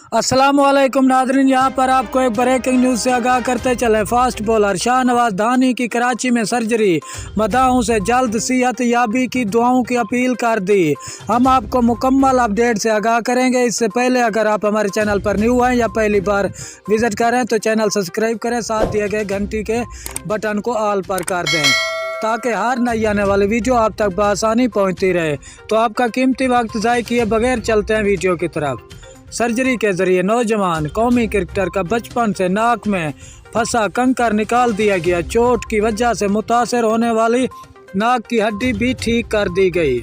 अस्सलाम वालेकुम नादरीन, यहाँ पर आपको एक ब्रेकिंग न्यूज़ से आगाह करते चले। फास्ट बॉलर शाहनवाज धानी की कराची में सर्जरी, मदाहों से जल्द सेहत याबी की दुआओं की अपील कर दी। हम आपको मुकम्मल अपडेट से आगाह करेंगे। इससे पहले अगर आप हमारे चैनल पर न्यू हैं या पहली बार विज़िट करें तो चैनल सब्सक्राइब करें, साथ दिए गए घंटी के बटन को ऑल पर कर दें ताकि हर नई आने वाली वीडियो आप तक बआसानी पहुँचती रहे। तो आपका कीमती वक्त ज़ाय किए बगैर चलते हैं वीडियो की तरफ। सर्जरी के जरिए नौजवान कौमी क्रिकेटर का बचपन से नाक में फंसा कंकर निकाल दिया गया। चोट की वजह से मुतासर होने वाली नाक की हड्डी भी ठीक कर दी गई।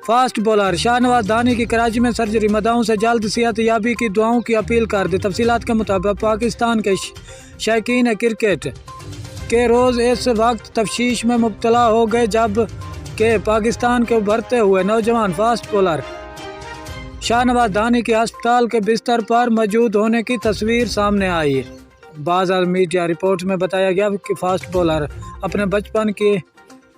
फास्ट बॉलर शाहनवाज धानी की कराची में सर्जरी, मदाहों से जल्द सेहत याबी की दुआओं की अपील कर दी। तफसीलात के मुताबिक पाकिस्तान के शौकीन क्रिकेट के रोज़ इस वक्त तफ्शीश में मुब्तला हो गए जब के पाकिस्तान के उभरते हुए नौजवान फास्ट बॉलर शाहनवाज धानी के अस्पताल के बिस्तर पर मौजूद होने की तस्वीर सामने आई। बाज़ मीडिया रिपोर्ट्स में बताया गया कि फास्ट बॉलर अपने बचपन की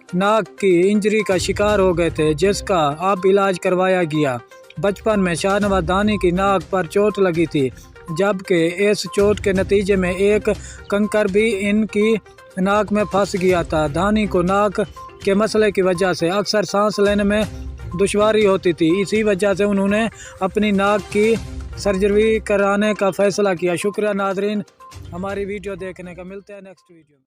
नाक की इंजरी का शिकार हो गए थे, जिसका अब इलाज करवाया गया। बचपन में शाहनवाज धानी की नाक पर चोट लगी थी, जबकि इस चोट के नतीजे में एक कंकर भी इनकी नाक में फंस गया था। धानी को नाक के मसले की वजह से अक्सर सांस लेने में दुश्वारी होती थी। इसी वजह से उन्होंने अपनी नाक की सर्जरी कराने का फैसला किया। शुक्रिया नादरीन हमारी वीडियो देखने का। मिलते हैं नेक्स्ट वीडियो में।